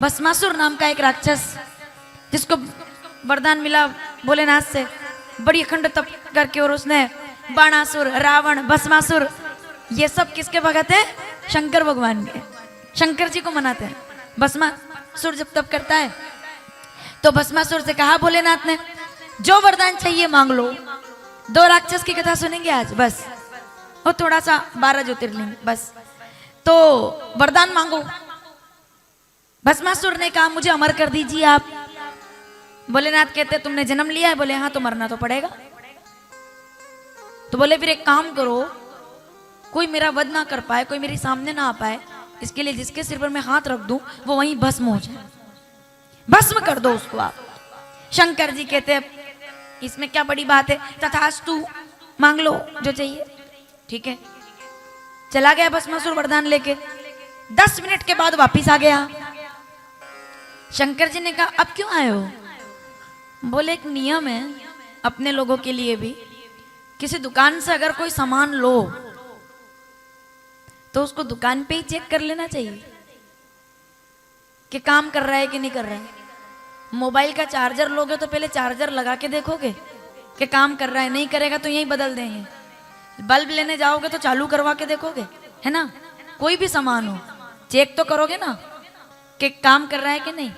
भस्मासुर नाम का एक राक्षस जिसको वरदान मिला भोलेनाथ से, बड़ी अखंड तप करके, और उसने बाणासुर, रावण, भस्मासुर, ये सब किसके भगत है? शंकर भगवान के। शंकर जी को मनाते हैं। भस्मासुर जब तप करता है तो भस्मासुर से कहा भोलेनाथ ने, जो वरदान चाहिए मांग लो। 2 राक्षस की कथा सुनेंगे आज बस, और थोड़ा सा 12 ज्योतिर्लिंग बस। तो वरदान मांगो। भस्मासुर ने कहा, मुझे अमर कर दीजिए आप। भोलेनाथ कहते, तुमने जन्म लिया है? बोले हाँ, तो मरना तो पड़ेगा। तो बोले फिर एक काम करो, कोई मेरा वध ना कर पाए, कोई मेरे सामने ना आ पाए, इसके लिए जिसके सिर पर मैं हाथ रख दूं वो वहीं भस्म हो जाए, भस्म कर दो उसको आप। शंकर जी कहते, इसमें क्या बड़ी बात है, तथास्तु, मांग लो जो चाहिए। ठीक है, चला गया भस्मासुर वरदान लेके। 10 मिनट के बाद वापिस आ गया। शंकर जी ने कहा, अब क्यों आए हो? बोले एक नियम है अपने लोगों के लिए भी, किसी दुकान से अगर कोई सामान लो तो उसको दुकान पे ही चेक कर लेना चाहिए कि काम कर रहा है कि नहीं कर रहा है। मोबाइल का चार्जर लोगे तो पहले चार्जर लगा के देखोगे कि काम कर रहा है, नहीं करेगा तो यहीं बदल देंगे। बल्ब लेने जाओगे तो चालू करवा के देखोगे, है ना? कोई भी सामान हो चेक तो करोगे ना कि काम कर रहा है कि नहीं।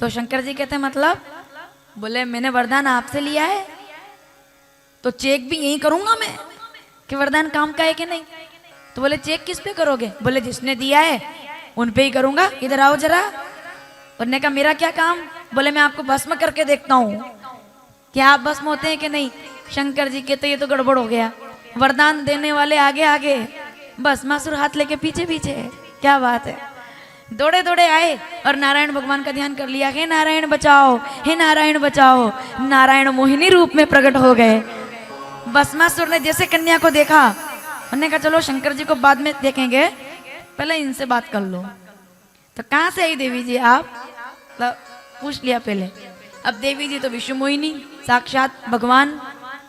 तो शंकर जी कहते हैं मतलब? बोले मैंने वरदान आपसे लिया है तो चेक भी यही करूंगा मैं कि वरदान काम का है कि नहीं। तो बोले चेक किस पे करोगे? बोले जिसने दिया है उन पे ही करूंगा, इधर आओ जरा। उन्होंने कहा मेरा क्या काम? बोले मैं आपको भस्म करके देखता हूँ कि आप भस्म होते हैं कि नहीं। शंकर जी कहते ये तो गड़बड़ हो गया, वरदान देने वाले आगे आगे, भस्मासुर हाथ लेके पीछे पीछे। क्या बात है। दौड़े दौड़े आए और नारायण भगवान का ध्यान कर लिया, हे नारायण बचाओ, हे नारायण बचाओ। नारायण मोहिनी रूप में प्रकट हो गए। भस्मासुर ने जैसे कन्या को देखा, उन्होंने कहा चलो शंकर जी को बाद में देखेंगे, पहले इनसे बात कर लो। तो कहाँ से आई देवी जी आप? तो पूछ लिया पहले। अब देवी जी तो विश्व मोहिनी, साक्षात भगवान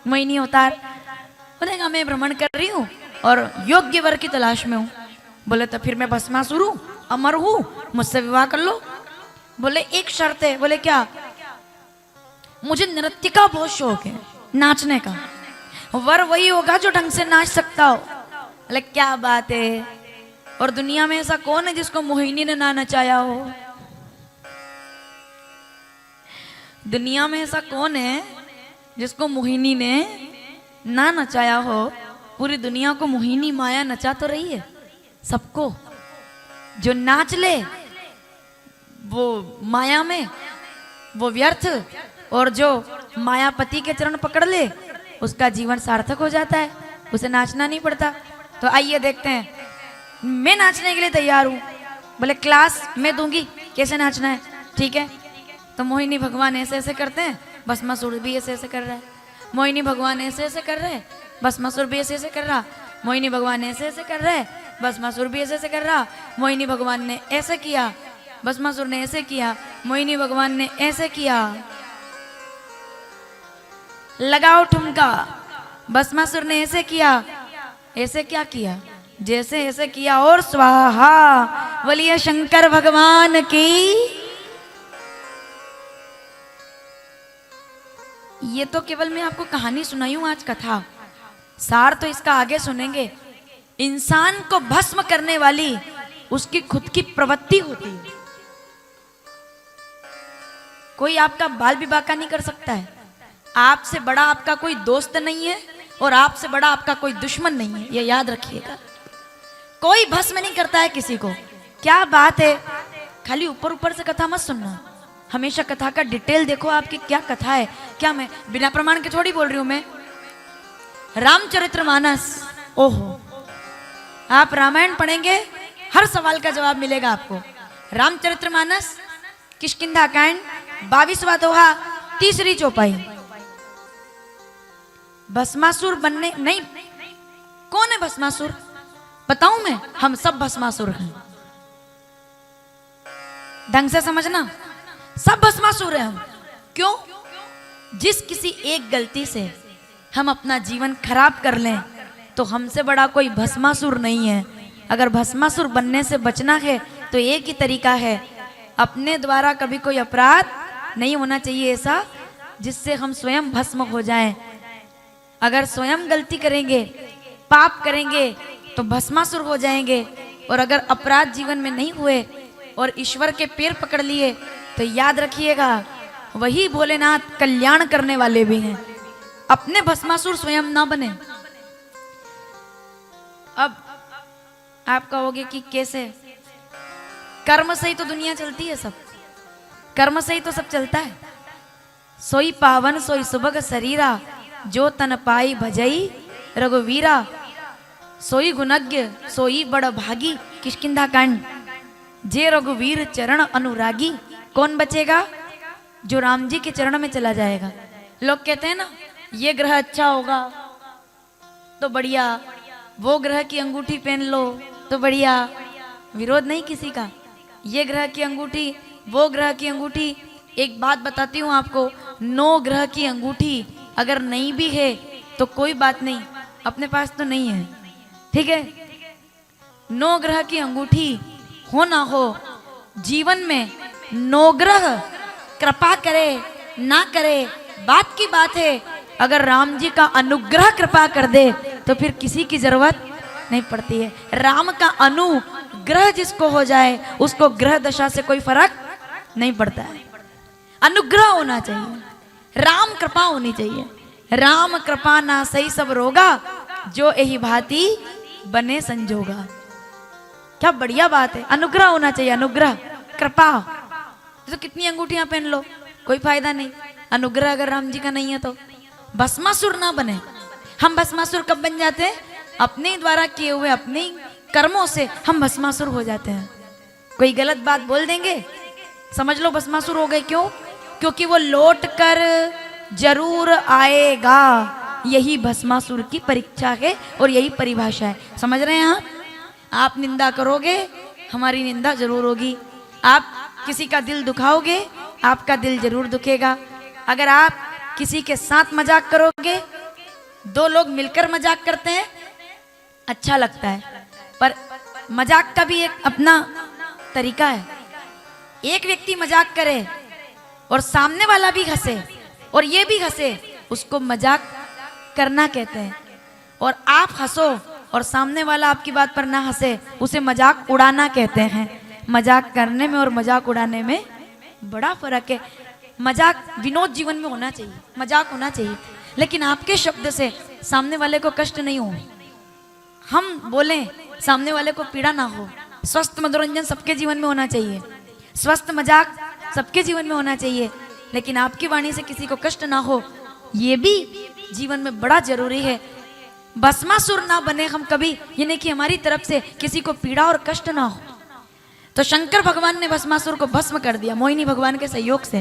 मोहिनी अवतार। उन्होंने कहा मैं भ्रमण कर रही हूँ और योग्य वर की तलाश में हूँ। बोले तो फिर मैं भस्मासुर हूँ, अमर हूँ, मुझसे विवाह कर लो। बोले एक शर्त है। बोले क्या? मुझे नृत्य का बहुत शौक है, नाचने का। वर वही होगा जो ढंग से नाच सकता हो। बोले क्या बात है, और दुनिया में ऐसा कौन है जिसको मोहिनी ने ना नचाया हो? दुनिया में ऐसा कौन है जिसको मोहिनी ने ना नचाया हो? पूरी दुनिया को मोहिनी माया नचा तो रही है सबको। जो नाच ले वो माया में वो व्यर्थ, और जो मायापति के चरण पकड़ ले उसका जीवन सार्थक हो जाता है, उसे नाचना नहीं पड़ता। तो आइए देखते हैं, मैं नाचने के लिए तैयार हूँ। बोले क्लास मैं दूंगी, कैसे नाचना है? ठीक है। तो मोहिनी भगवान ऐसे ऐसे करते हैं, भस्मासुर भी ऐसे ऐसे कर रहा है। मोहिनी भगवान ऐसे ऐसे कर रहे हैं, भस्मासुर भी ऐसे ऐसे कर रहा। मोहिनी भगवान ऐसे ऐसे कर रहे हैं, भस्मासुर भी ऐसे ऐसे कर रहा। मोहिनी भगवान ने ऐसे किया, भस्मासुर ने ऐसे किया, मोहिनी भगवान ने ऐसे किया। लगाओ ठुमका। भस्मासुर ने ऐसे किया, ऐसे क्या किया? जैसे ऐसे किया और स्वाहा। बोलिए शंकर भगवान की। ये तो केवल मैं आपको कहानी सुनाई हूं आज, कथा। सार तो इसका आगे सुनेंगे। इंसान को भस्म करने वाली उसकी खुद की प्रवृत्ति होती है। कोई आपका बाल विवाह का नहीं कर सकता है। आपसे बड़ा आपका कोई दोस्त नहीं है और आपसे बड़ा आपका कोई दुश्मन नहीं है, ये याद रखिएगा। कोई भस्म नहीं करता है किसी को। क्या बात है। खाली ऊपर ऊपर से कथा मत सुनना, हमेशा कथा का डिटेल देखो आपकी क्या कथा है। क्या मैं बिना प्रमाण के थोड़ी बोल रही हूं। मैं रामचरितमानस, ओहो, आप रामायण पढ़ेंगे हर सवाल का जवाब मिलेगा आपको। रामचरितमानस किष्किंधा कांड 22वां दोहा, 3री चौपाई। भस्मासुर बनने नहीं। कौन है भस्मासुर? बताऊं मैं? हम सब भस्मासुर हैं। ढंग से समझना, सब भस्मासुर हैं हम। क्यों? जिस किसी एक गलती से हम अपना जीवन खराब कर लें तो हमसे बड़ा कोई भस्मासुर नहीं है। अगर भस्मासुर बनने से बचना है तो एक ही तरीका है, अपने द्वारा कभी कोई अपराध नहीं होना चाहिए ऐसा जिससे हम स्वयं भस्म हो जाएं। अगर स्वयं गलती करेंगे, पाप करेंगे तो भस्मासुर हो जाएंगे। और अगर अपराध जीवन में नहीं हुए और ईश्वर के पैर पकड़ लिए तो याद रखिएगा वही भोलेनाथ कल्याण करने वाले भी हैं। अपने भस्मासुर स्वयं ना बने। अब आप कहोगे कि कैसे? कर्म से ही तो दुनिया चलती है, सब कर्म से ही तो सब चलता है। सोई पावन सोई सुभग शरीरा, जो तन पाई भजई रघुवीरा, सोई गुणज्ञ सोई बड़ भागी। किष्किंधा कांड। जे रघुवीर चरण अनुरागी। कौन बचेगा? जो राम जी के चरण में चला जाएगा। लोग कहते हैं ना, ये ग्रह अच्छा होगा तो बढ़िया, वो ग्रह की अंगूठी पहन लो तो बढ़िया। विरोध नहीं किसी का। ये ग्रह की अंगूठी, वो ग्रह की अंगूठी। एक बात बताती हूँ आपको, 9 ग्रह की अंगूठी अगर नहीं भी है तो कोई बात नहीं, अपने पास तो नहीं है, ठीक है। 9 ग्रह की अंगूठी हो ना हो, जीवन में 9 ग्रह कृपा करे ना करे बात की बात है। अगर राम जी का अनुग्रह कृपा कर दे तो फिर किसी की जरूरत नहीं पड़ती है। राम का अनुग्रह जिसको हो जाए उसको ग्रह दशा से कोई फर्क नहीं पड़ता है। अनुग्रह होना चाहिए, राम कृपा होनी चाहिए। राम कृपा ना सही सब रोगा, जो यही भांति बने संजोगा। क्या बढ़िया बात है। अनुग्रह होना चाहिए, अनुग्रह कृपा। तो कितनी अंगूठियां पहन लो कोई फायदा नहीं, अनुग्रह अगर राम जी का नहीं है तो। भस्मासुर ना बने। हम भस्मासुर कब बन जाते हैं? अपने द्वारा किए हुए अपने कर्मों से हम भस्मासुर हो जाते हैं। कोई गलत बात बोल देंगे, समझ लो भस्मासुर हो गए। क्यों? क्योंकि वो लौट कर जरूर आएगा। यही भस्मासुर की परीक्षा है और यही परिभाषा है। समझ रहे हैं आप निंदा करोगे, हमारी निंदा जरूर होगी। आप किसी का दिल दुखाओगे, आपका दिल जरूर दुखेगा। अगर आप किसी के साथ मजाक करोगे, 2 लोग मिलकर मजाक करते हैं, अच्छा लगता है, पर मजाक का भी एक अपना तरीका है। एक व्यक्ति मजाक करे और सामने वाला भी हंसे और ये भी हंसे, उसको मजाक करना कहते हैं। और आप हंसो और सामने वाला आपकी बात पर ना हंसे, उसे मजाक उड़ाना कहते हैं। मजाक करने में और मजाक उड़ाने में बड़ा फर्क है। मजाक विनोद जीवन में होना चाहिए, मजाक होना चाहिए, लेकिन आपके शब्द से सामने वाले को कष्ट नहीं हो। हम बोलें सामने वाले को पीड़ा ना हो। स्वस्थ मनोरंजन सबके जीवन में होना चाहिए, स्वस्थ मजाक सबके जीवन में होना चाहिए, लेकिन आपकी वाणी से किसी को कष्ट ना हो, ये भी जीवन में बड़ा जरूरी है। भस्मासुर ना बने हम कभी, यानी कि हमारी तरफ से किसी को पीड़ा और कष्ट ना हो। तो शंकर भगवान ने भस्मासुर को भस्म कर दिया मोहिनी भगवान के सहयोग से।